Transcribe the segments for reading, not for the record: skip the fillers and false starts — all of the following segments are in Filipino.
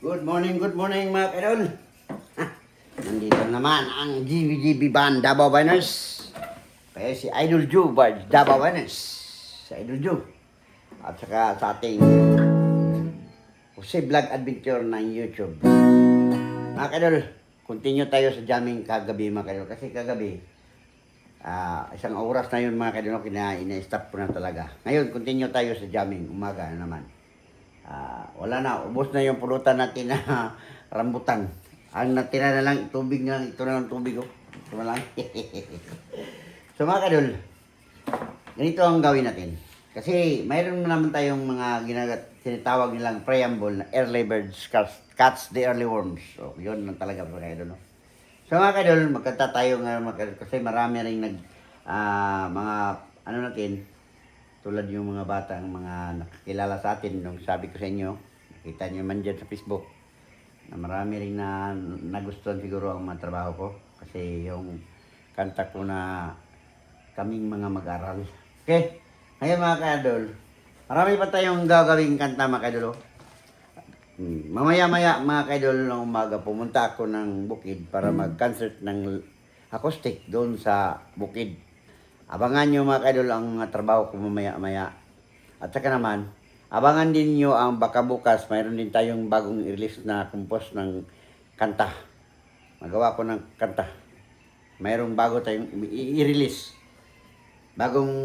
Good morning mga kadol. Nandito naman ang GBGB Band Davao Banners. Kaya si Idol Joe Bard Davao Banners. Si Idol Joe. At saka sa ating Jose Vlog Adventure ng YouTube. Mga kadol, continue tayo sa jamming kagabi mga kadol. Kasi kagabi, isang oras na yun mga kadol, ina-stop ko na talaga. Ngayon, continue tayo sa jamming, umaga na naman. Wala na, ubos na yung pulutan natin na rambutan. Ang natira na lang, tubig na lang, ito na lang tubig ko. Ito na lang. So mga kadol, ganito ang gawin natin. Kasi mayroon naman tayong mga sinitawag nilang preamble na early birds catch the early worms. So yun lang talaga mga kadol. No? So mga kadol, magkanta tayo nga mga kadol. Kasi marami rin mga ano natin, tulad yung mga batang mga nakakilala sa atin, nung sabi ko sa inyo, nakita nyo man dyan sa Facebook, na marami rin na nagustuhan siguro ang mga trabaho ko. Kasi yung kanta ko na kaming mga mag-aral. Okay, ngayon mga kadol, marami pa tayong gagawing kanta mga kadol. Mamaya-maya mga kadol ng umaga, pumunta ako ng bukid para mag-concert ng acoustic doon sa bukid. Abangan nyo mga kadol ang trabaho ko mamaya-maya. At saka naman, abangan din nyo ang baka bukas, mayroon din tayong bagong i-release na compose ng kanta. Magawa ko ng kanta. Mayroong bago tayong i-release. Bagong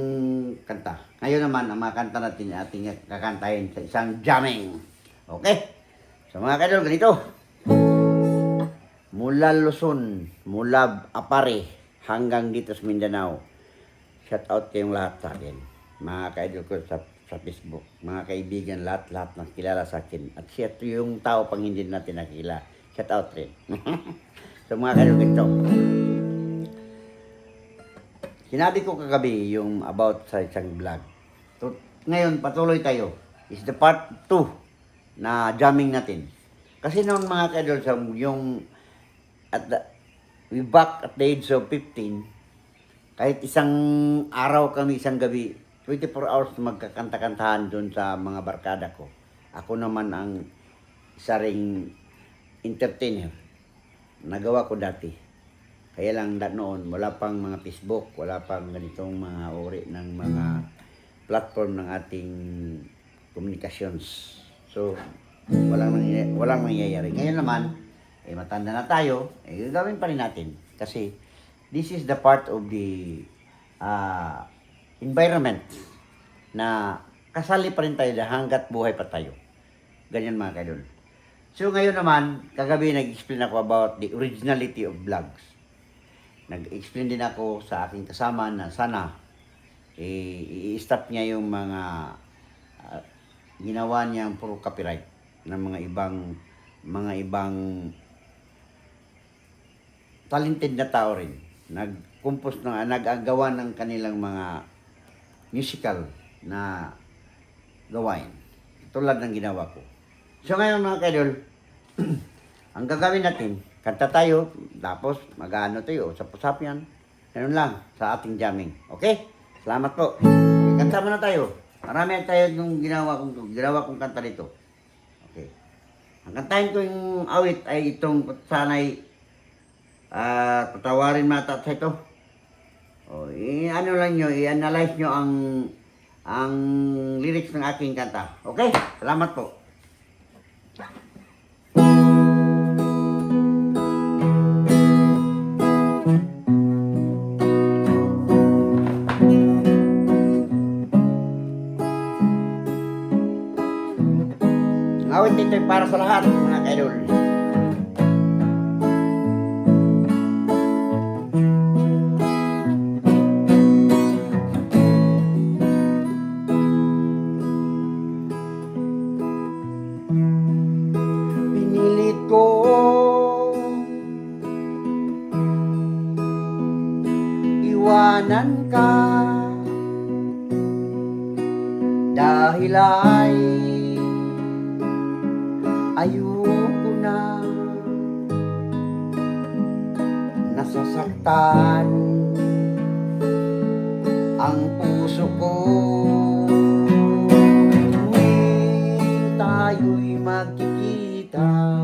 kanta. Ngayon naman, ang mga kanta natin ating kakantahin sa isang jamming. Okay? So mga kadol, ganito. Mula Luzon, mula Apare, hanggang dito sa Mindanao. Shout out kayong lahat sa akin. Mga ka-idol ko sa Facebook. Mga kaibigan, lahat na kilala sa akin. At siya yung tao pang hindi natin nakilala. Shout out rin. So mga ka-idol ko, sinabi ko kagabi yung about sa isang vlog. So, ngayon, patuloy tayo. Is the part 2 na jamming natin. Kasi noon mga ka-idol, we back at the age of 15, kahit isang araw kami, isang gabi, 24 hours magkakanta-kantahan doon sa mga barkada ko. Ako naman ang isa ring entertainer. Nagawa ko dati. Kaya lang noon, wala pang mga Facebook, wala pang ganitong mga uri ng mga platform ng ating communications. So, walang nangyayari. Ngayon naman, matanda na tayo, gagawin pa rin natin. Kasi, this is the part of the environment na kasali pa rin tayo hanggat buhay pa tayo. Ganyan mga kadol. So ngayon naman, kagabi nag-explain ako about the originality of vlogs. Nag-explain din ako sa aking kasama na sana i-stop niya yung mga ginawa niyang puro copyright ng mga ibang talented na tao rin. Nag-agawa ng kanilang mga musical na gawain. Tulad ng ginawa ko. So ngayon mga kadol, ang gagawin natin, kanta tayo, tapos mag-ano tayo, usap-usap yan. Ganun lang sa ating jamming. Okay? Salamat po. Okay, kanta muna tayo. Marami tayo nung ginawa kong kanta dito. Okay. Ang kantahin ko yung awit ay itong sanay patawarin mata sa ito. Ano lang nyo, i-analyze nyo ang lyrics ng aking kanta. Okay? Salamat po. Ang awit nito ay para sa lahat, mga kaidol. Iwanan ka dahil ay ayoko na nasasaktan ang puso ko. Tuwing tayo'y magkikita,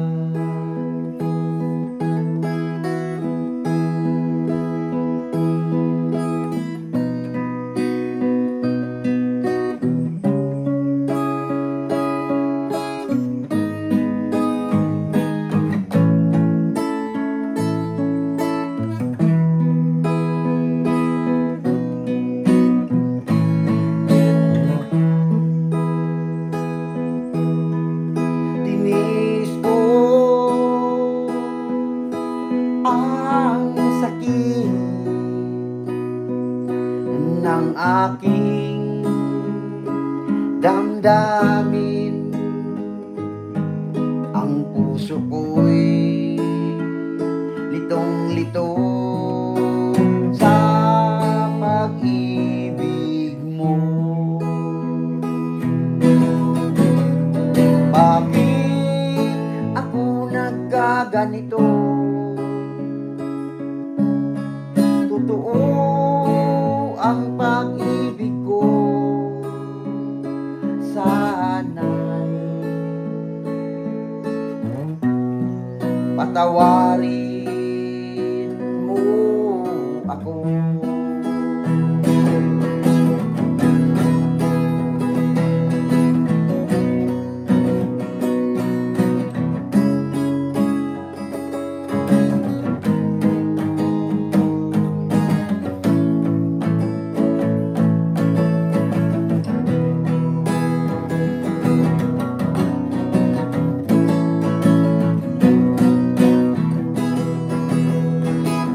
Ang puso ko'y litong-lito sa pag-ibig mo. Bakit ako nagkaganito? Totoo ang pag-ibig ko, sana'y patawarin mo ako.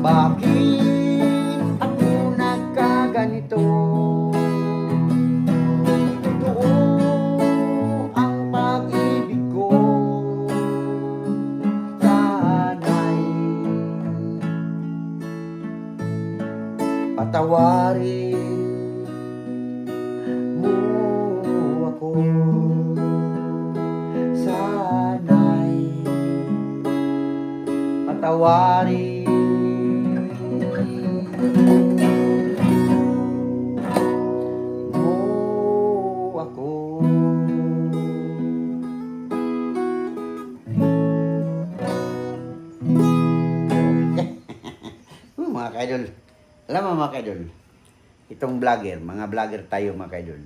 Bakit ako nagkaganito? Totoo ang pag-ibig ko, sana'y patawarin mo ako. Sana'y patawarin mo ako. Mga kaidol, alam mo mga kaidol, itong vlogger, mga vlogger tayo mga kaidol,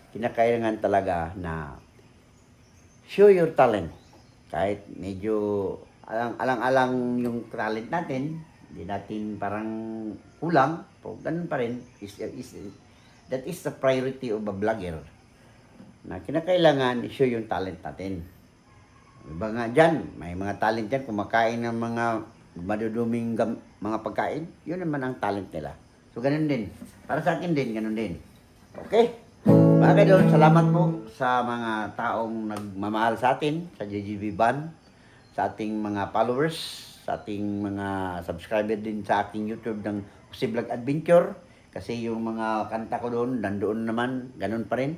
kinakailangan talaga na show your talent. Kahit medyo alang-alang yung talent natin, hindi natin parang kulang, o ganun pa rin, that is the priority of a vlogger. Na kinakailangan i-show yung talent natin. Iba nga dyan, may mga talent dyan, kumakain ng mga maduduming mga pagkain, yun naman ang talent nila. So ganun din, para sa akin din, ganun din. Okay? Mga kaidol, salamat po sa mga taong nagmamahal sa atin, sa JGB Band, sa ating mga followers, sa ating mga subscriber din sa aking YouTube ng Jose Vlog Adventure. Kasi yung mga kanta ko doon, nandoon naman, ganun pa rin.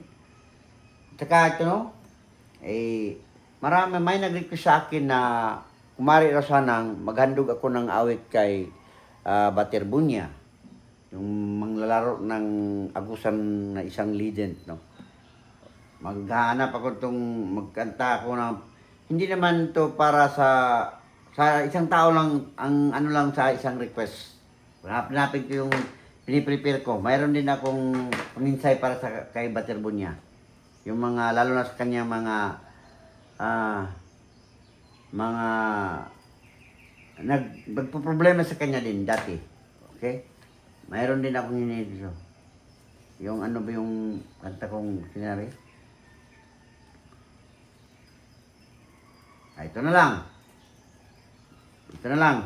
Tsaka ito no, may nag-request sa akin na kumari raw sanang maghandog ako ng awit kay Baterbunya, yung manglalaro ng agusan na isang legend, no. Maghanap ako magkanta ako ng, hindi naman to para sa isang tao lang, ang ano lang sa isang request. Hanapin ko yung piniprepare ko. Mayroon din akong paminsay para sa kay Baterbunya. Yung mga, lalo na sa kanya mga nagpo-problema sa kanya din dati. Okay? Mayroon din akong hinihintay. Yung ano ba yung kanta kong sinabi? Ito na lang. Ito na lang.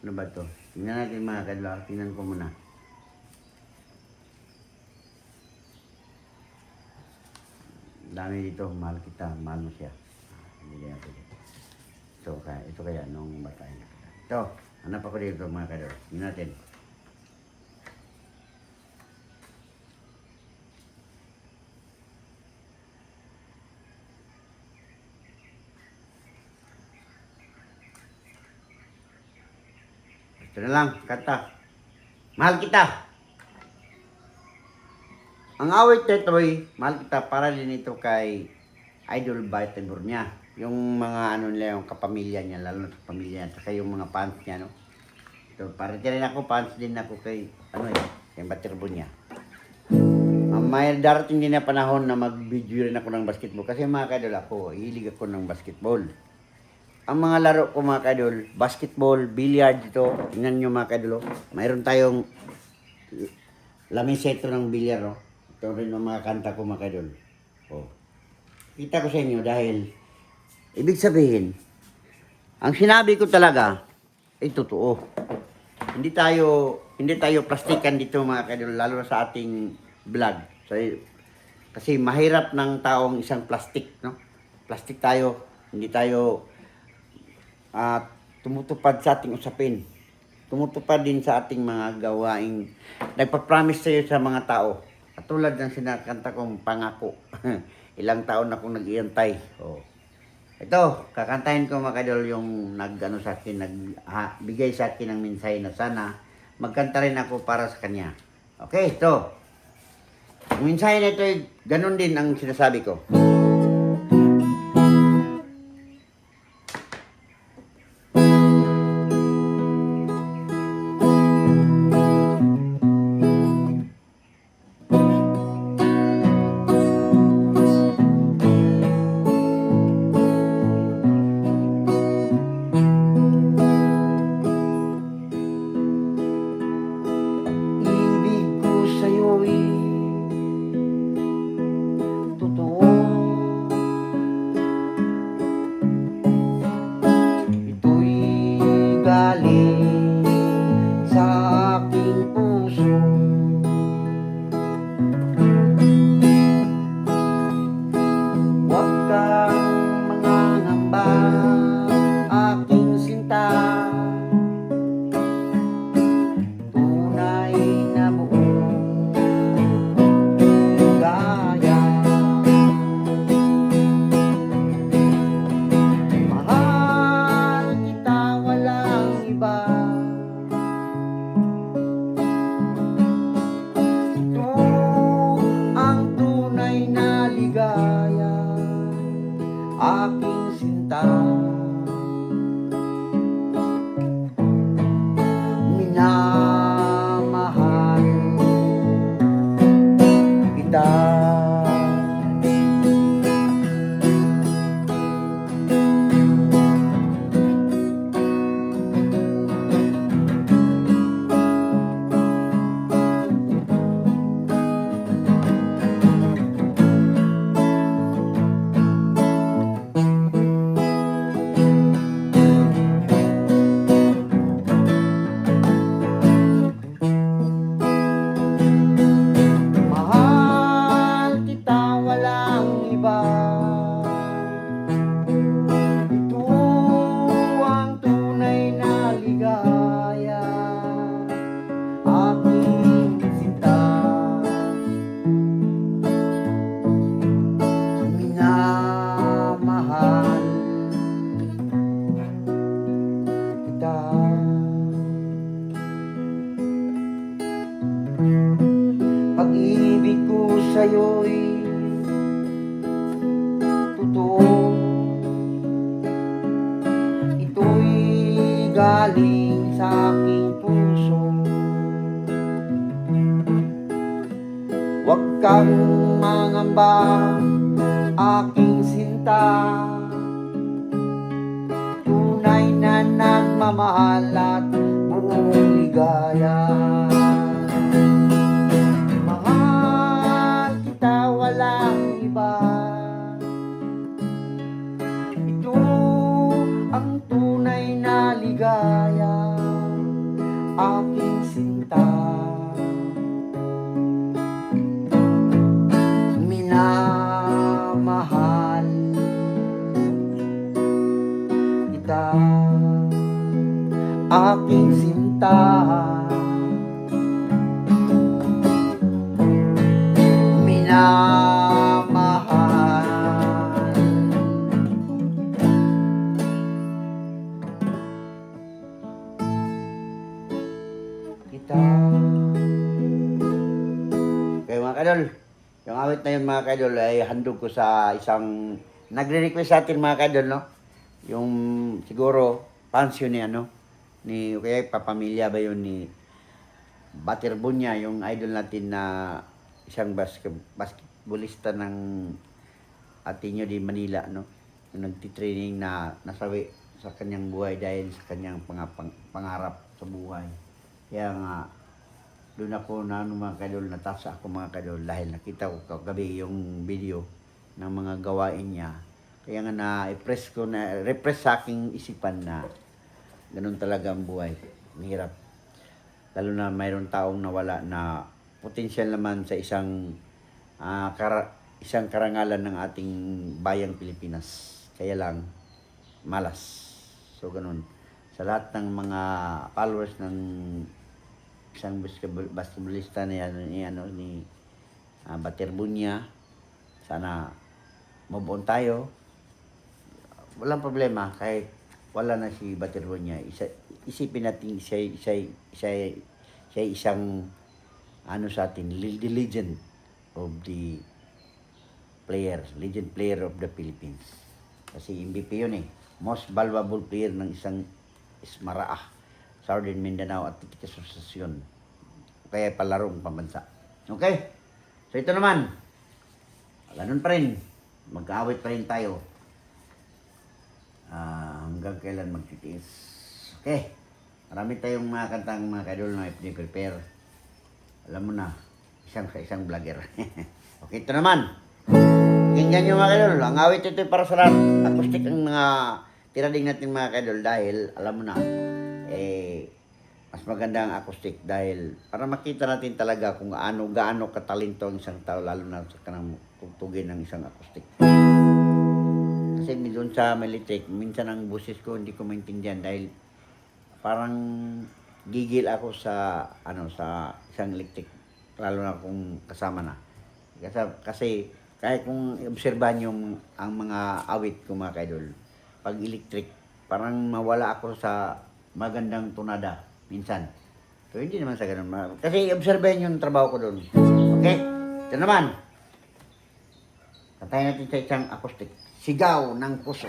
Ano ba ito? Tingnan natin mga kadlaw. Tingnan ko muna. Dami dito. Mahal kita. Mahal mo siya. Hindi natin dito. Ito kaya nung bata niya. Ito. Hanap ako dito mga kadlaw. Tingnan natin. Ito na lang, kanta. Mahal kita. Ang awit nito'y mahal kita para din ito kay Idol Baterbunya. Yung mga ano nila, yung kapamilya niya, lalo na sa pamilya niya, saka yung mga fans niya, no. Ito, para rin ako, fans din ako kay, kay Baterbunya. May darating din na panahon na mag-video rin ako ng basketball. Kasi mga kadol ako, hilig ako ng basketball. Ang mga laro ko mga kadol, basketball, billiard dito. Tingnan nyo mga kadol, mayroon tayong lamiseto ng bilyar. No? Ito rin ang mga kanta ko mga kadol. Oh. Kita ko sa inyo dahil, ibig sabihin, ang sinabi ko talaga, ay totoo. Hindi tayo plastikan dito mga kadol, lalo na sa ating vlog. Kasi mahirap ng taong isang plastic, no? plastic tayo, hindi tayo tumutupad sa ating usapin. Tumutupad din sa ating mga gawaing nagpa-promise tayo sa mga tao. Katulad ng sinakanta kong pangako. Ilang taon na akong nag-iantay. Oh. Ito, kakantahin ko mga kadol yung nag-ano sa akin, bigay sa akin ng mensahe na sana magkanta rin ako para sa kanya. Okay, ito. Ang mensahe na ito, ganun din ang sinasabi ko. Ibig ko sa'yo'y totoo. Ito'y galing sa aking puso. Huwag kang mangangamba, aking sinta. Tunay na buong gaya. Mahal kita, walang iba. Ito ang tunay na ligaya, aking sinta. Minamahal kita. Mahal kita, walang iba. Ito ang tunay na ligaya, aking sinta. Minamahal kita. Pag-ibig ko sa'yo'y totoo. Ito'y galing sa aking puso. Huwag kang mangamba, aking sinta. Tunay na nagmamahal at buong ligaya. Mahal kita, walang iba. Ito ang tunay na ligaya, aking sinta. Minamahal kita, aking sinta. Minamahal kita. Okay mga kadol, yung awit na yun mga kadol ay handog ko sa isang nagre-request sa atin mga kadol, no? Yung siguro pansyo ni ano, ni kaya papamilya ba yun ni Baterbunya, yung idol natin na isang basketballista ng Ateneo de Manila, no? Yung nagtitraining na nasawi sa kanyang buhay dahil sa kanyang pangarap sa buhay. Kaya nga, doon ako na mga kadol, natasa ako mga kadol dahil nakita ko kagabi yung video ng mga gawain niya. Kaya nga repress sa aking isipan na ganun talaga ang buhay. Mahirap. Lalo na mayroon taong nawala na potensyal naman sa isang karangalan ng ating bayang Pilipinas. Kaya lang, malas. So, ganun. Sa lahat ng mga followers ng isang basketballista ni Baterbunya, sana move on tayo. Walang problema kahit wala na si Baterbunya. Isipin natin siya isang sa atin, the legend of the legend player of the Philippines. Kasi MVP yun most valuable player ng isang Ismaraah, Southern Mindanao Athletic Association. Kaya palarong pambansa. Okay? So ito naman, ganun pa rin, mag-aawit pa rin tayo hanggang kailan magtitiis. Okay? Marami tayong mga kantang mga kadol na i-prepare. Alam mo na, isang vlogger. Okay, ito naman. Pakinggan nyo mga kadol. Ang awit ito para sa lahat. Acoustic ang mga tirading natin mga kadol dahil, alam mo na, mas maganda ang acoustic dahil para makita natin talaga kung gaano katalento ang isang tao lalo na sa kanang tugtugin ng isang acoustic. Kasi doon sa Melitech, minsan ang boses ko hindi ko maintindihan dahil parang gigil ako sa sa isang electric lalo na kung kasama na. Kasi kahit kung obserbahan yung ang mga awit ko mga kaidol, pag electric, parang mawala ako sa magandang tunada minsan. So hindi naman sa ganun. Kasi obserbahan yung trabaho ko doon. Okay? Ito naman. Kantayin natin sa isang acoustic. Sigaw ng Puso.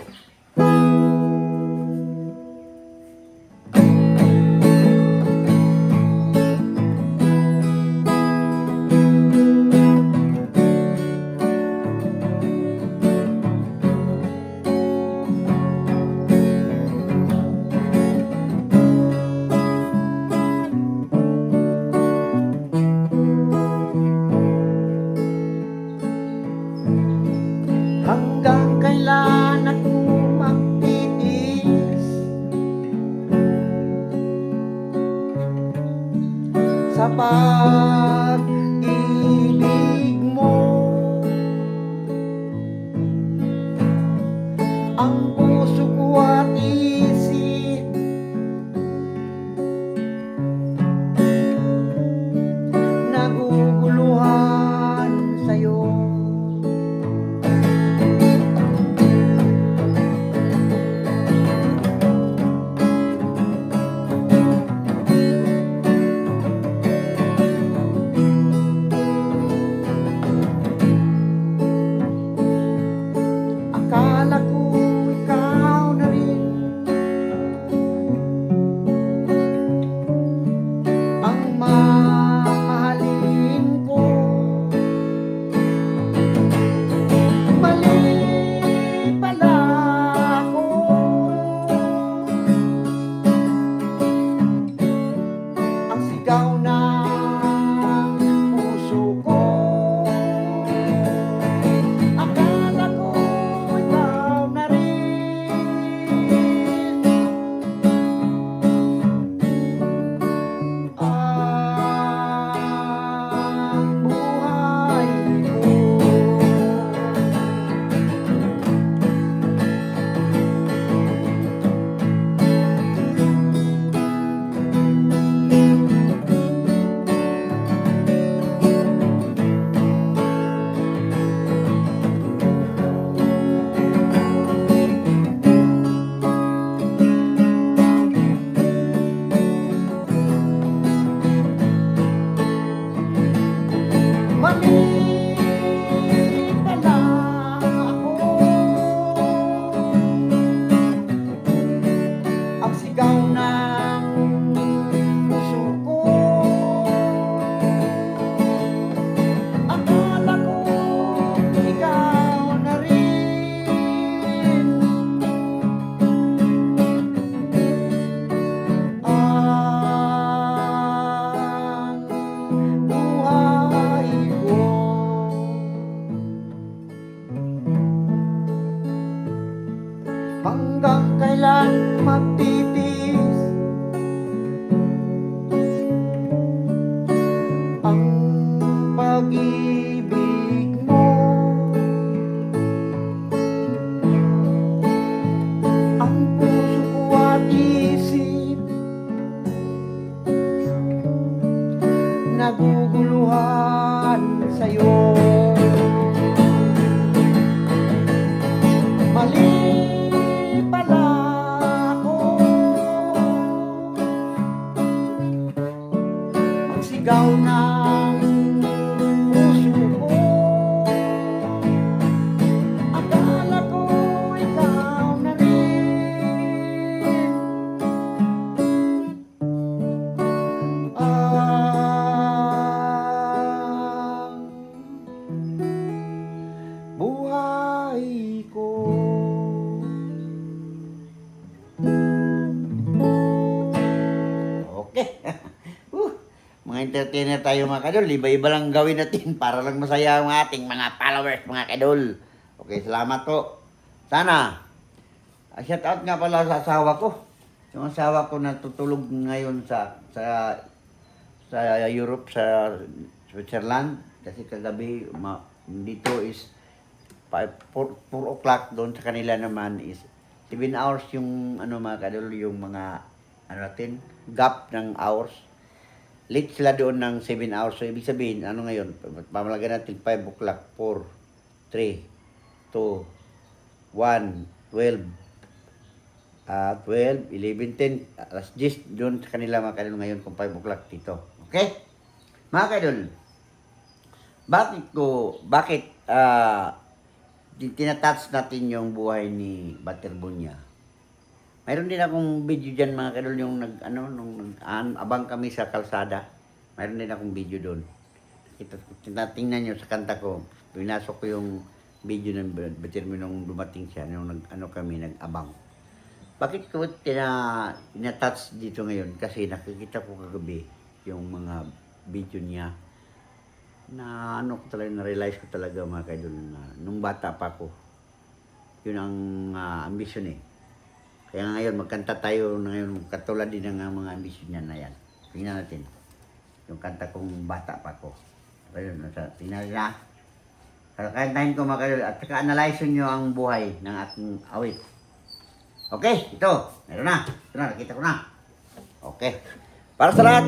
Hanggang kailan ako magtitiis sa pag-ibig mo? Ang puso ko at isip naguguluhan sa'yo. Akala ko ikaw na rin ang mamahalin ko. Mali pala ako. Ang sigaw ng puso ko. Akala ko ikaw na rin ang buhay ko. Mali pala ako. Ang sigaw ng puso ko. Akala ko ikaw na rin ang buhay ko. Hanggang kailan magtitiis ang pag-ibig mo? entertainer tayo mga kadol. Iba-iba lang gawin natin para lang masaya ang ating mga followers mga kadol. Okay, salamat po. Sana, shout out nga pala sa asawa ko. Yung asawa ko natutulog ngayon sa Europe, sa Switzerland. Kasi kagabi, dito is 4 o'clock, doon sa kanila naman is 7 hours yung ano mga kadol, yung mga ano natin, gap ng hours. Late sila doon ng 7 hours. So, ibig sabihin, ano ngayon, pamalagan natin 5 o'clock, 4, 3, 2, 1, 12, 12, 11, 10, alas 10 doon sa kanila mga kadol ngayon kung 5 o'clock dito. Okay? Mga kadol, bakit tinatouch natin yung buhay ni Butterbunya? Mayroon din akong video dyan mga kadol, yung abang kami sa kalsada. Mayroon din akong video doon. Tingnan nyo sa kanta ko, pinasok ko yung video ng Butterbunya nung dumating siya, nung kami nag-abang. Bakit ko tinatouch dito ngayon? Kasi nakikita ko kagabi yung mga video niya na na-realize ko talaga mga kadol na nung bata pa ako, yun ang ambisyon eh. Kaya ngayon, magkanta tayo ngayon, katulad din ng mga ambisyon niya na yan. Tingnan natin. Yung kanta kong bata pa ko. Ayun, tingnan nila. Kantahin ko mga kadol, at saka analyze nyo ang buhay ng aking awit. Okay, ito. Meron na. Ito na, nakita ko na. Okay. Para sa lahat.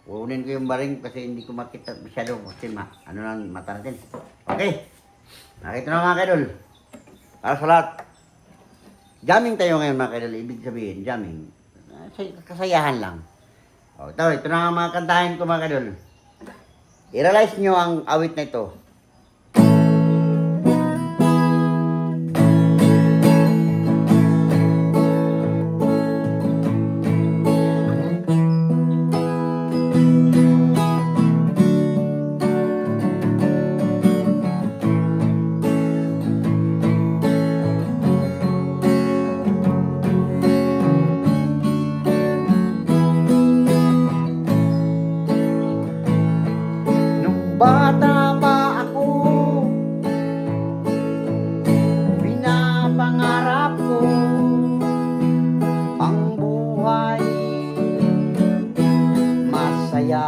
Kunin ko yung baring kasi hindi ko makita masyado. Kasi mata natin. Okay. Nakita na mga kadol. Para sa lahat. Jamming tayo ngayon mga kadol. Ibig sabihin, jamming. Kasayahan lang. O, ito na mga kantahin ko mga kadol. I-realize nyo ang awit na ito. Bata pa ako, pinapangarap ko ang buhay masaya.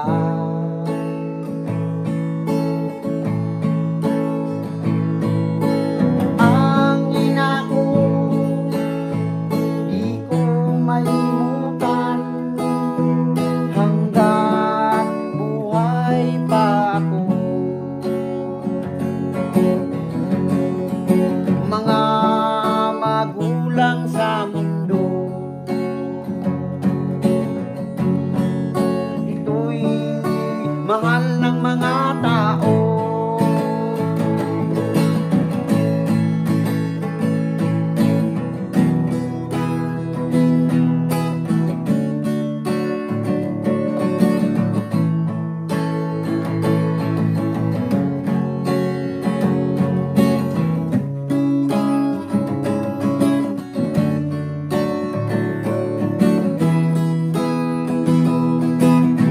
Ang ina ko, di ko malimutan hanggat buhay pa ako. Mga magulang sa mundo, ito'y mahal ng mga tao.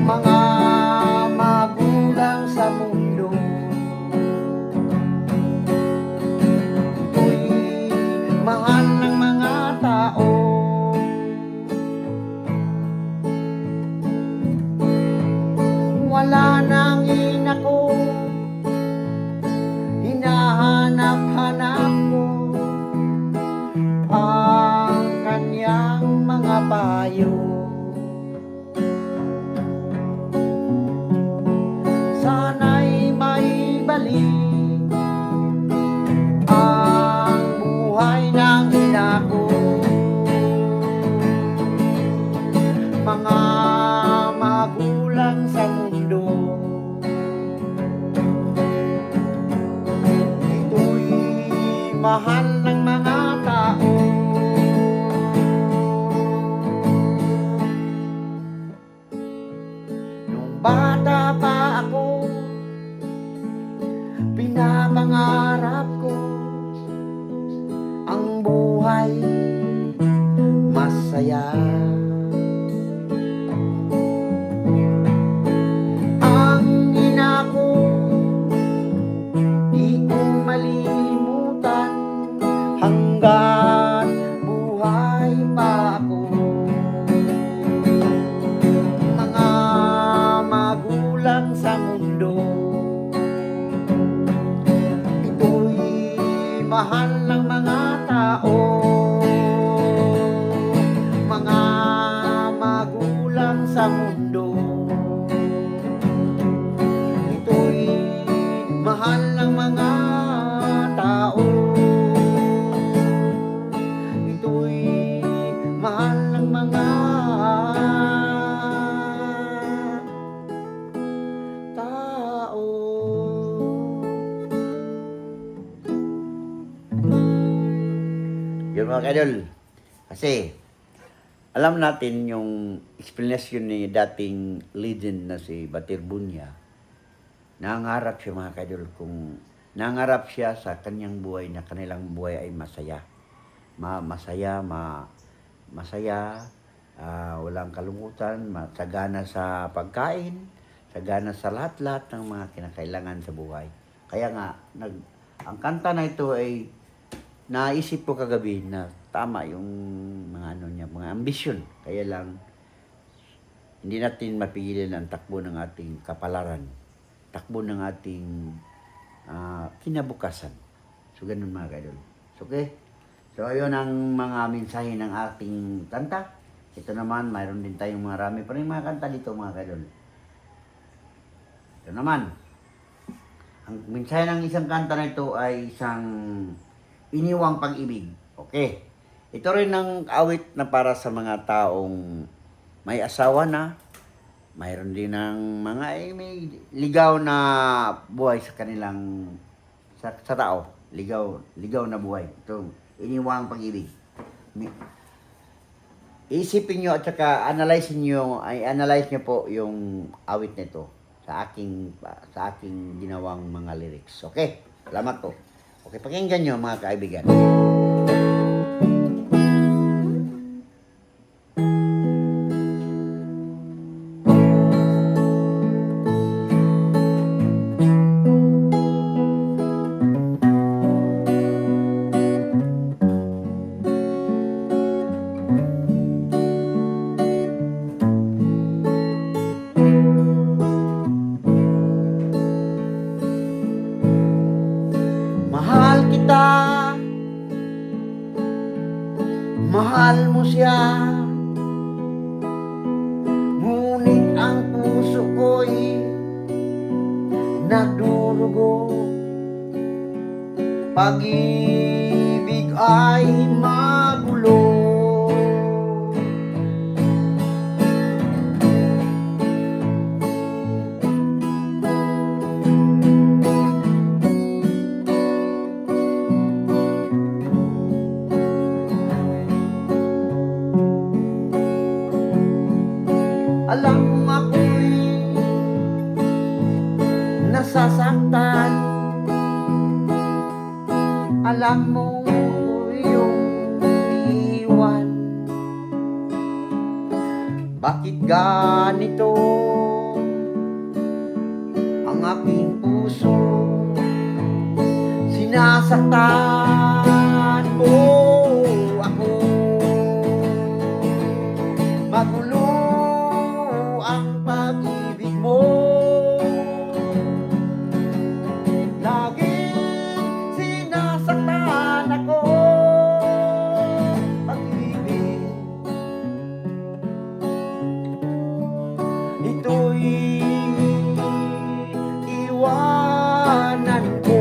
Mga magulang sa mundo, ito'y mahal ng mga tao. Wala nang ina ko, hinahanap-hanap ko ang kanyang mga payo. Sana'y maibalik ang buhay ng ina ko. Mga magulang sa mundo, ito'y mahal ng mga tao. Nung bata pa ako, pinapangarap ko ang buhay masaya. hanggat buhay pa ako. Mga magulang sa mundo, ito'y mahal ng mga tao. Mga magulang sa mundo, ito'y mahal ng mga tao. Ito'y mahal ng mga tao. Yun mga kaidol. Kasi alam natin yung explanation ni dating legend na si Batir Bunya. Nangarap siya mga kaidol kung nangarap siya sa kanyang buhay na kanilang buhay ay masaya. Masaya, walang kalungkutan, sagana sa pagkain, sagana sa lahat-lahat ng mga kinakailangan sa buhay. Kaya nga, ang kanta na ito ay naisip ko kagabi na tama yung mga mga ambisyon. Kaya lang, hindi natin mapigilan ang takbo ng ating kapalaran, takbo ng ating kinabukasan. So, ganun mga kaidol. So, okay? So, ayun ang mga mensahe ng ating kanta. Ito naman, mayroon din tayong marami pa rin mga kanta dito mga kaidol. Ito naman, ang mensahe ng isang kanta na ito ay isang iniwang pag-ibig. Okay. Ito rin ang awit na para sa mga taong may asawa na, mayroon din ng mga may ligaw na buhay sa kanilang sa tao, ligaw na buhay. Ito, iniwang pag-ibig. Isipin nyo at saka analyze nyo po yung awit nito sa aking ginawang mga lyrics. Okay? Salamat po. Okay, pakinggan nyo mga kaibigan. Mahal kita, mahal mo siya, ngunit ang puso ko'y nagdurugo. Pag-ibig ay magulo. Alam mo ako'y nasasaktan. Alam mo yung iwan. Bakit ganito ang aking puso? Sinasaktan mo ako. Magulo ang pag-ibig mo. Laging sinasaktan ako. Pag-ibig, ito'y iwanan ko.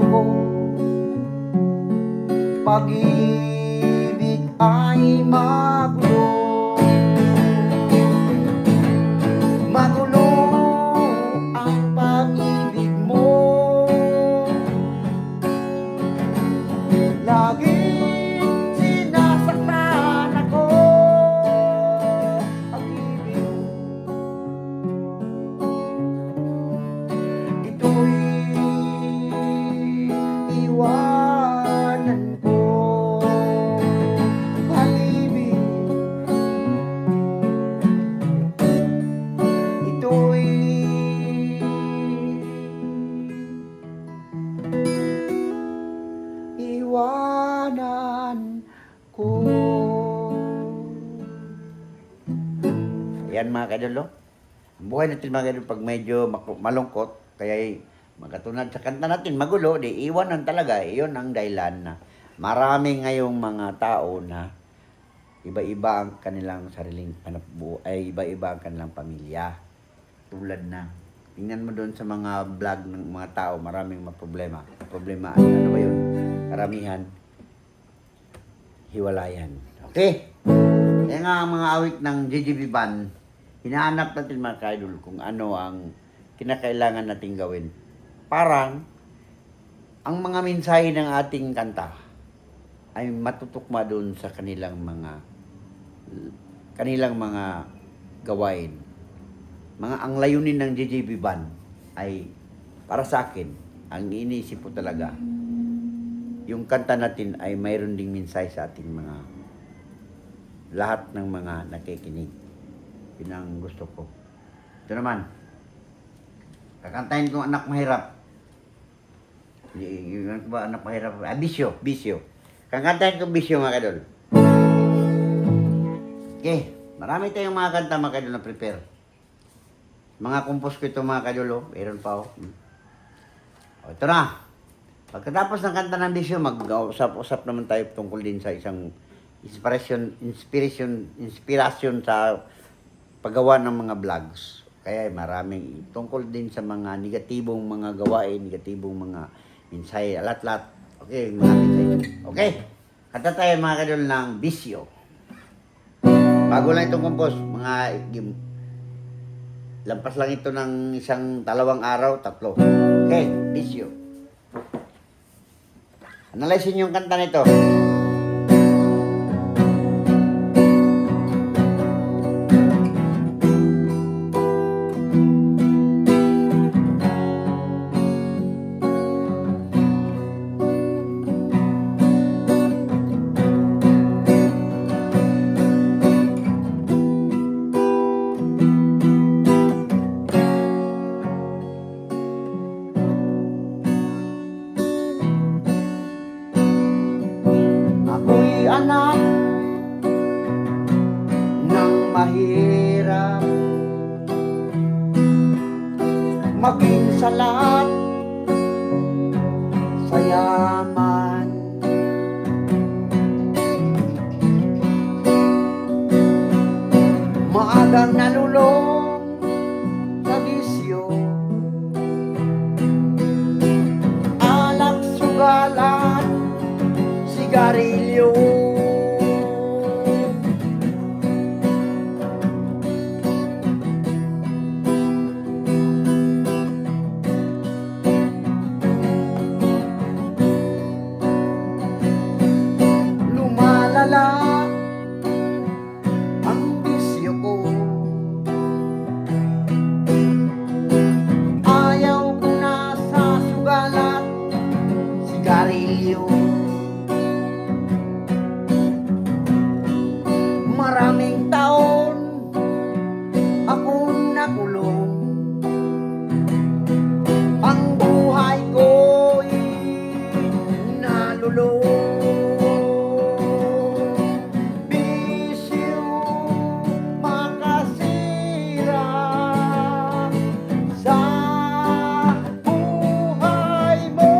ko. Pag-ibig ay magulo. Magulo ang pag-ibig mo. Laging sinasaktan ako. Pag-ibig, ito'y iwanan ko. Pag-ibig, ito'y iwanan ko. Ayan mga kaidol, ang buhay natin mga kaidol pag medyo malungkot, kaya magkatulad sa kanta natin, magulo, di iwanan talaga. Iyon ang dahilan na marami ngayong mga tao na iba-iba ang kanilang sariling ay iba-iba ang kanilang pamilya. Tulad na, tingnan mo doon sa mga vlog ng mga tao, maraming problema. Problema ay ano ba yun? Karamihan, hiwalayan. Okay? Kaya nga ang mga awit ng JJB Band, hinahanap natin mga kaidol kung ano ang kinakailangan nating gawin. Parang, ang mga mensahe ng ating kanta ay matutukma doon sa kanilang mga gawain. Ang layunin ng JJB Band ay, para sa akin, ang iniisip ko talaga, yung kanta natin ay mayroon ding mensahe sa ating lahat ng mga nakikinig. Yun ang gusto ko. Ito naman, kakantahin ko Anak Mahirap. Yung ba Anak Mahirap? Bisyo. Kakantahin ko Bisyo mga kadol. Okay, marami tayong mga kanta mga kadol na prepare. Mga compose ko ito mga kadol, meron pa ito na. Pagkatapos ng kanta ng Bisyo, mag-usap-usap naman tayo tungkol din sa isang inspiration sa paggawa ng mga vlogs. Kaya maraming tungkol din sa mga negatibong mga gawain, negatibong mga mensahe, lahat-lahat. Okay, mga mensahe. Okay, kanta tayo mga kadol ng Bisyo. Bago lang itong compose, lampas lang ito ng 1-2 araw, 3. Okay, Bisyo. Analysin yung kanta nito. Ako'y anak ng mahirap, maging sa lahat sa yaman. Maagang nalulong sa bisyo, alak, sugalan, sigarilyo. Lumalala ang bisyo ko, ayaw ko na sa sugalat, sigarilyo. Maraming taon akong nakulong, ang buhay ko'y nalulong. Bisyo makasira sa buhay mo.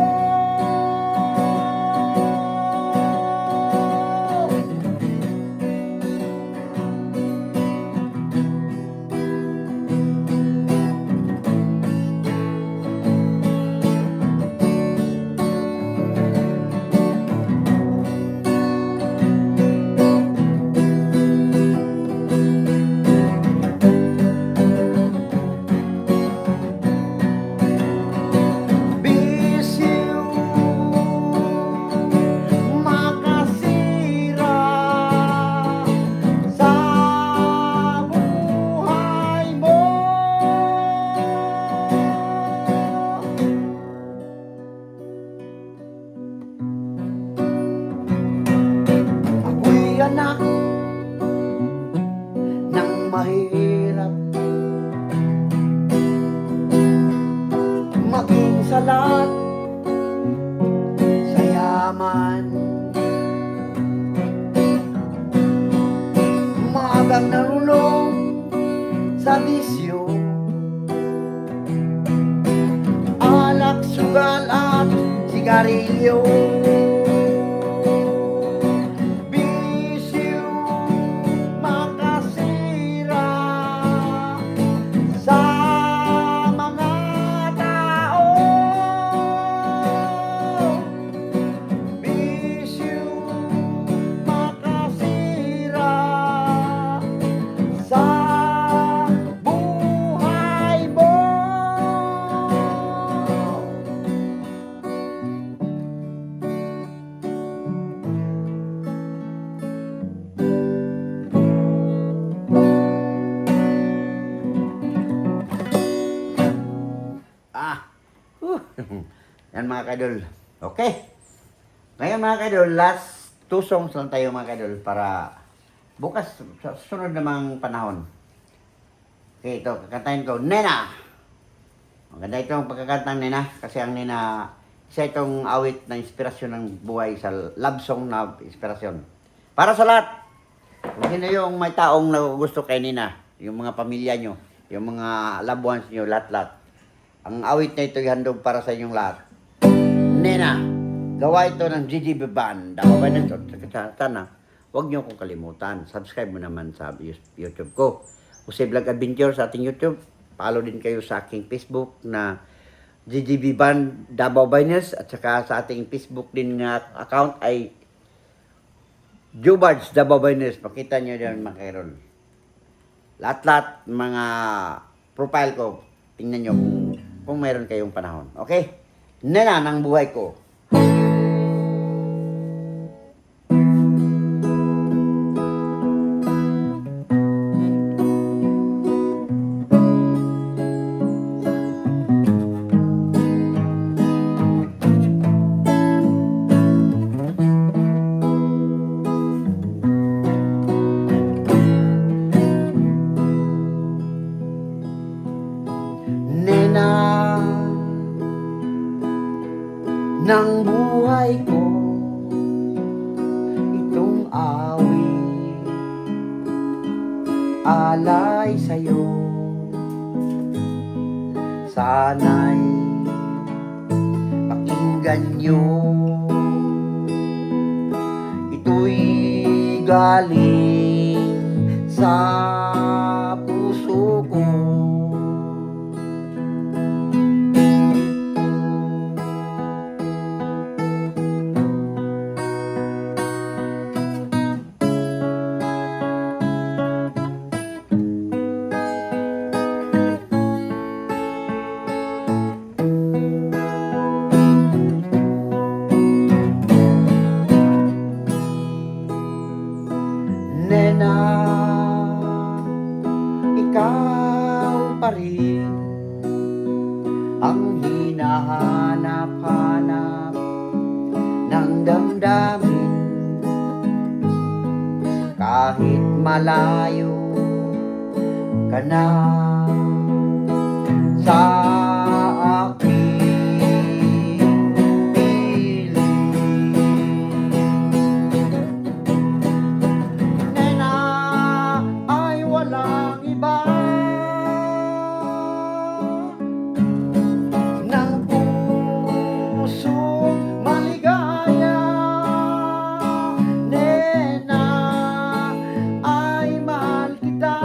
sa lahat, sa yaman, maagang narulong sa bisyo, alak, sugal at sigarilyo. Bisyo makasira sa mga tao. Bisyo makasira sa buhay mo. Uh, Yan mga kadol. Okay. Ngayon mga kadol, last 2 songs lang tayo mga kadol para bukas sa sunod namang panahon. Okay, ito, kakantahin ko, Nena! Maganda itong pagkakantang Nena kasi ang Nena, isa itong awit na inspirasyon ng buhay sa love song na inspirasyon. Para sa lahat, kung sino yung may taong gusto kay Nena, yung mga pamilya nyo, yung mga loved ones nyo, lahat-lahat. Ang awit na ito ihandog para sa inyong lahat. Nena, gawa ito ng GGB Band. Ako ba nito? Sana, huwag nyo akong kalimutan. Subscribe mo naman sa YouTube ko. Jose Vlog Adventure sa ating YouTube. Follow din kayo sa aking Facebook na GGB Band Davao Biners. At saka sa ating Facebook din na account ay Jubards Davao Biners. Pakita nyo din mga kairon. Lahat-lahat mga profile ko, tingnan nyo kung mayroon kayong panahon. Okay? Nena ng buhay ko. Nena ng buhay ko, itong awit alay sa'yo. Sana'y pakinggan nyo, ito'y galing sa puso ko. Nena, ikaw pa rin ang hinahanap-hanap ng damdamin. Kahit malayo ka na sa aking piling. Nena ay walang iba ng pusong maligaya. Nena ay mahal kita.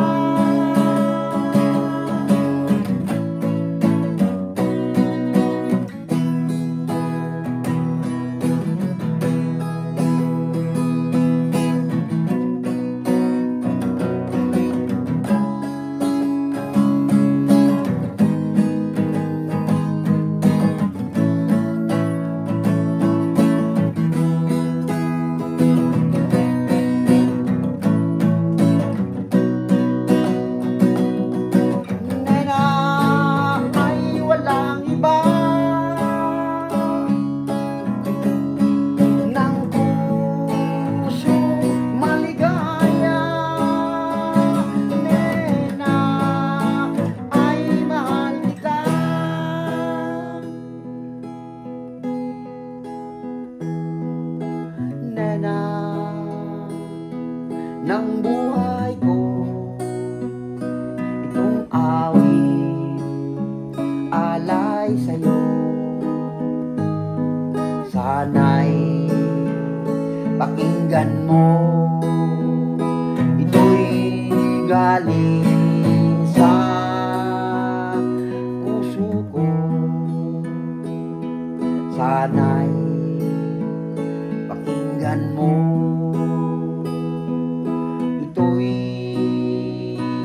Sana'y pakinggan mo, ito'y galing sa puso ko. Sana'y pakinggan mo, ito'y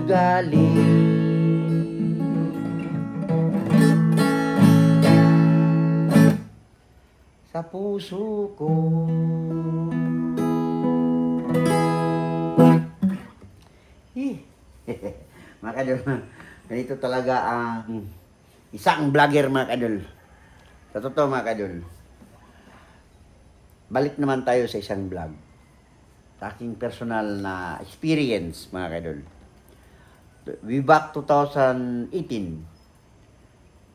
galing sa puso ko. Mga kadol, ganito talaga ang isang vlogger, mga kadol. Sa totoo, mga kadol, balik naman tayo sa isang vlog. Sa aking personal na experience, mga kadol. Way back 2018.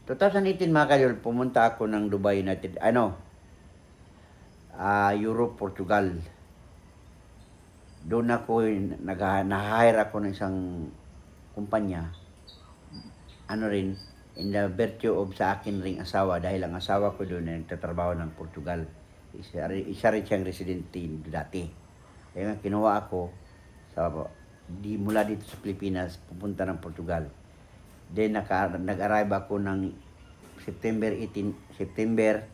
2018, mga kadol, pumunta ako ng Dubai United, Europe, Portugal. Doon ako, na-hire ako ng isang kumpanya. In the virtue of sa akin ring asawa, dahil ang asawa ko doon ay nagtatrabaho ng Portugal. Isa rin siyang residente dati. Kaya nga, kinuha ako mula dito sa Pilipinas, pupunta ng Portugal. Then, nag-arrive ako ng September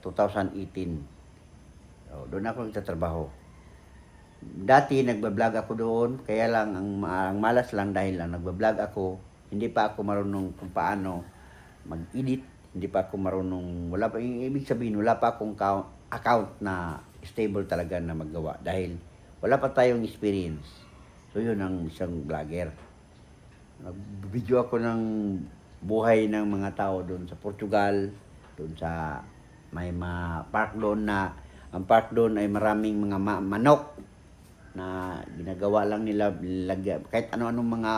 2018. Doon ako nagtatrabaho. Dati nagbablog ako doon, kaya lang ang malas lang dahil lang nagbablog ako, hindi pa ako marunong kung paano mag-edit, hindi pa ako marunong, ibig sabihin wala pa akong account na stable talaga na maggawa dahil wala pa tayong experience. So yun ang isang vlogger. Nag-video ako ng buhay ng mga tao doon sa Portugal, doon sa may park doon na ang park doon ay maraming mga manok na ginagawa lang nila kahit ano-anong mga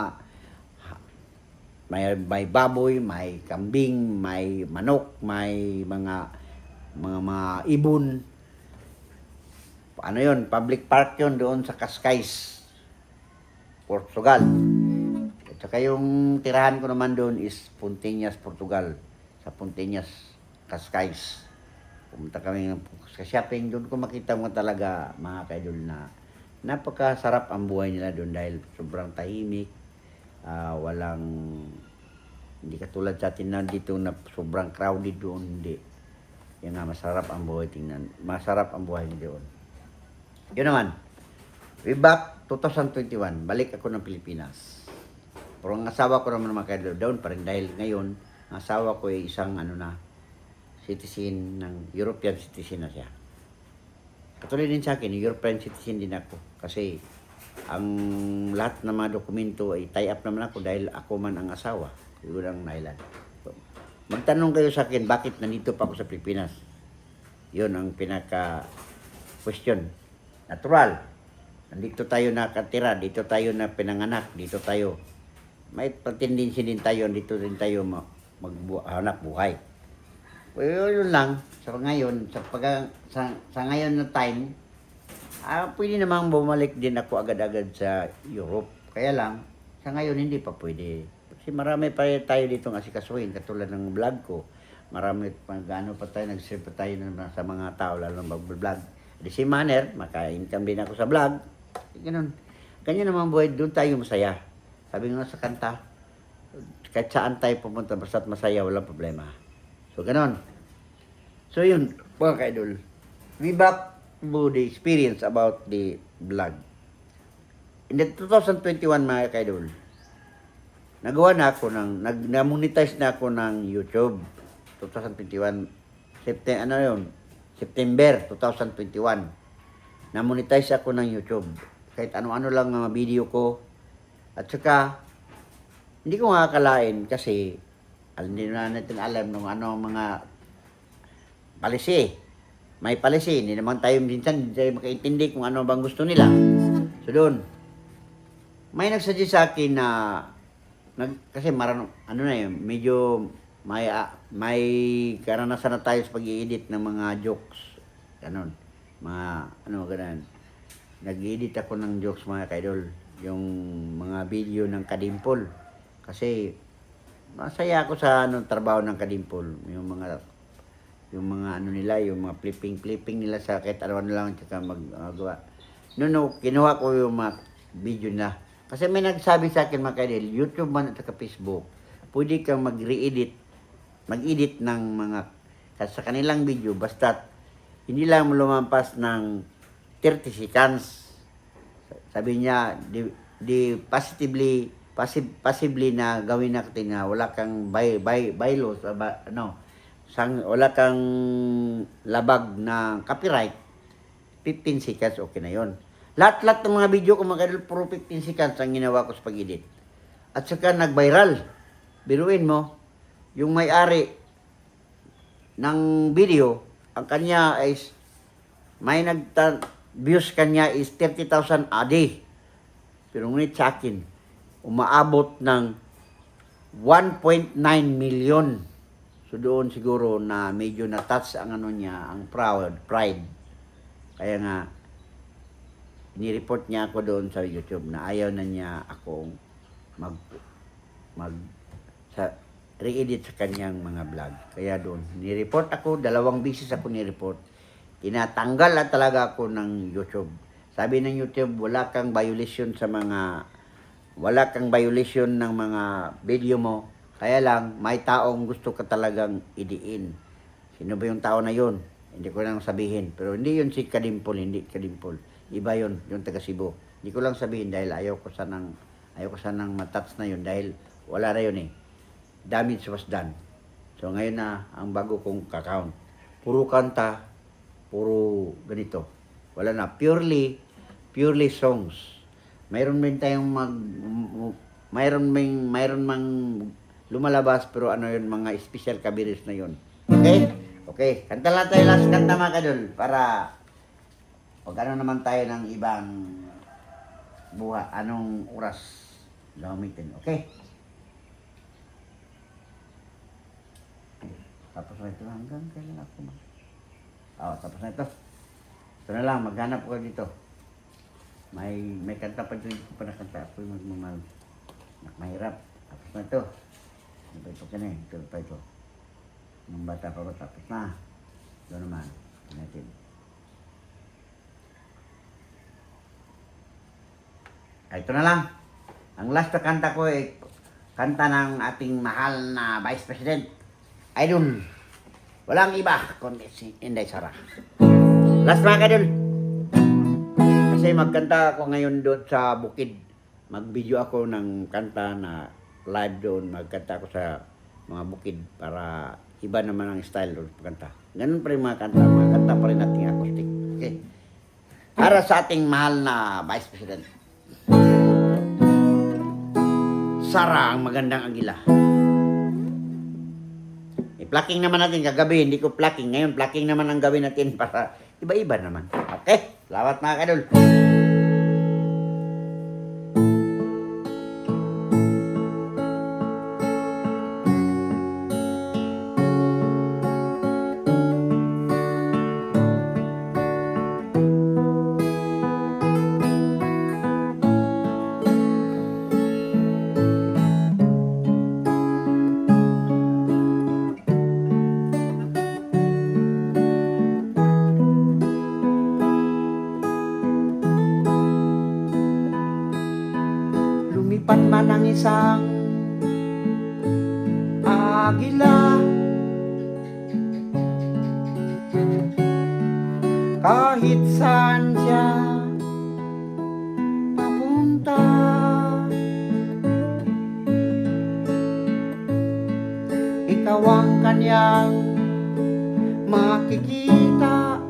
may baboy, may kambing, may manok, may mga ibon. Ano yun? Public park yun doon sa Cascais, Portugal. At saka yung tirahan ko naman doon is Pontiñas, Portugal. Sa Pontiñas, Cascais. Pumunta kami sa shopping, doon ko makita mo talaga, mga kaidol, na napakasarap ang buhay nila doon dahil sobrang tahimik, hindi katulad sa atin na dito na sobrang crowded doon, hindi. Yan nga, masarap ang buhay tingnan, masarap ang buhay doon. Yun naman, way back 2021, balik ako ng Pilipinas. Pero ang asawa ko naman, mga kaidol, doon pa rin dahil ngayon, ang asawa ko ay isang citizen ng European citizen na siya. Katulad din sa akin, European citizen din ako. Kasi ang lahat ng mga dokumento ay tie up naman ako dahil ako man ang asawa. Yun ang dahilan. So, magtanong kayo sa akin, bakit nandito pa ako sa Pilipinas? Yun ang pinaka-question. Natural. Nandito tayo nakatira, dito tayo na pinanganak, dito tayo. May tendency din tayo, dito din tayo maghanap buhay. Well, yun lang. So ngayon, sa ngayon na time, pwede namang bumalik din ako agad-agad sa Europe. Kaya lang, sa ngayon hindi pa pwede. Kasi marami pa tayo dito ng asikasuhin, katulad ng vlog ko. Marami pa nag-share pa tayo sa mga tao, lalo ng mag-vlog. At the same manner, maka-income din ako sa vlog. Ganun. Ganyan naman buhay, doon tayo masaya. Sabi nga sa kanta, kahit saan tayo pumunta, basta't masaya, walang problema. So, ganon. So, yun, mga ka-idol. We back to the experience about the vlog. In the 2021, mga ka-idol, nagawa na ako na-monetize na ako ng YouTube. 2021, September 2021. Na-monetize ako ng YouTube. Kahit ano-ano lang mga video ko. At saka, hindi ko makakalain kasi hindi na natin alam nung ano mga policy. May policy. Hindi naman tayo minsan hindi tayo makaintindi kung ano bang gusto nila. So doon, may nagsuggest sa akin na kasi medyo may karanasan na tayo sa pag-i-edit ng mga jokes. Ganon. Ganon. Nag-i-edit ako ng jokes, mga kaidol. Yung mga video ng Kadimpol. Kasi masaya ako sa trabaho ng Kadimpol. Yung mga yung mga ano nila, yung mga flipping nila sa kahit ano lang tsaka maggawa. No, kinuha ko yung mga video na. Kasi may nagsabi sa akin mga kaidol, YouTube man at saka Facebook, pwede kang mag-edit ng mga sa kanilang video basta hindi lang lumampas ng 30 seconds. Sabi niya, possibly na gawin natin na wala kang bylaws, wala kang labag na copyright, 15 seconds okay na yon. Lahat ng mga video ko mga kaidol, puro 15 seconds ang ginawa ko sa pag-edit. At saka nag-viral. Biruin mo, yung may-ari ng video, ang kanya is, views kanya is 30,000 a day. Pero ngunit sa akin, umaabot ng 1.9 million. So doon siguro na medyo na-touch ang ano niya, ang pride. Kaya nga, ni-report niya ako doon sa YouTube na ayaw na niya akong re-edit sa kanyang mga vlog. Kaya doon, ni-report ako, 2 beses ako ni-report. Tinatanggal at talaga ako ng YouTube. Sabi ng YouTube, wala kang violation ng mga video mo. Kaya lang, may taong gusto ka talagang idiin. Sino ba yung tao na yun? Hindi ko lang sabihin. Pero hindi yun si Kadimpol, hindi Kadimpol. Iba yun, yung taga Cebu. Hindi ko lang sabihin dahil ayaw ko sanang matouch na yun dahil wala na yun eh. Damage was done. So ngayon na ang bago kong account. Puro kanta, puro ganito. Wala na, purely songs. Mayroon mang lumalabas pero ano yun, mga special kabiris na yun. Okay, kanta lang tayo last kanta mga kadol para pag ano naman tayo ng ibang anong oras gamitin. Okay? Tapos na ito hanggang kailan ako tapos na ito. Ito na lang, maghanap ko dito. May kanta pa dito pa nakanta. Ako'y mahirap. Tapos na ito. Ano pa ito ka na eh? Ito pa ito. Nung bata pa ba? Tapos na. Ito naman. Natin. Ito na lang. Ang last na kanta ko ay kanta ng ating mahal na Vice President, Idol. Walang iba kundi si Inday Sara. Last mga kadol. Kasi magkanta ako ngayon doon sa bukid. Mag-video ako ng kanta na live doon. Magkanta ako sa mga bukid para iba naman ang style doon pagkanta. Ganun pa rin mga kanta. Mga kanta pa rin nating acoustic. Okay. Para sa ating mahal na Vice President. Sara ang magandang agila. I-plucking naman natin kagabi, hindi ko plucking. Ngayon, plucking naman ang gawin natin para iba-iba naman. Okay? Salamat mga kadol. Lumipat man ang isang agila, kahit saan siya papunta, ikaw ang kanyang makikita.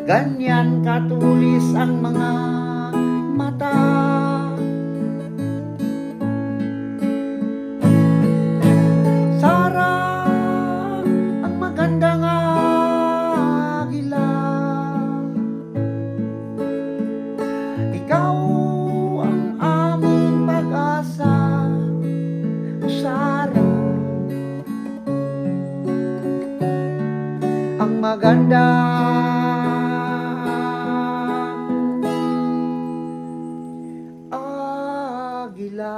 Ganyan katulis ang mga mata. Sara ang magandang agila. Ikaw ang aming pag-asa, Sara. Ang magandang agila.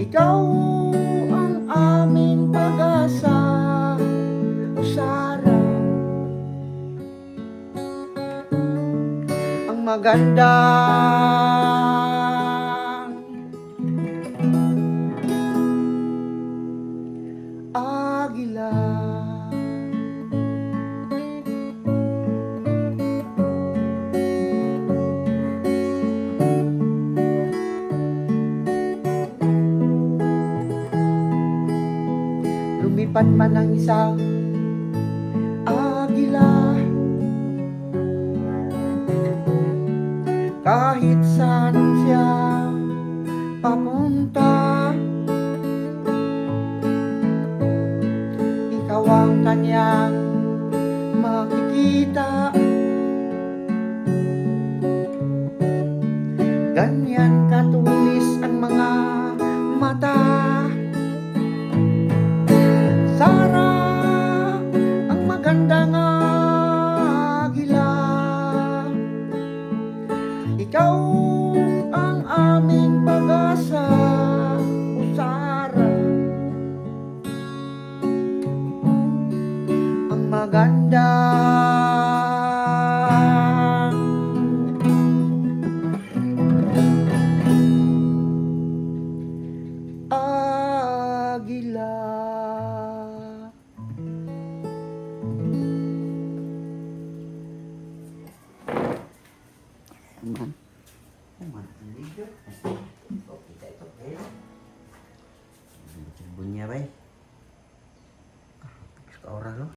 Ikaw ang aming pag-asa, Sara. Ang magandang agila. Lumipad man ang isang agila, kahit saan siya papunta, ikaw ang kanyang makikita. Ganyan katulis ang mga mata, Sara, ang magandang agila. Ikaw ang aming pag-asa, o Sara. Ang magandang agila. Aman. Aman ang video. Okay, ito. Bunyi apa ya? Sekarang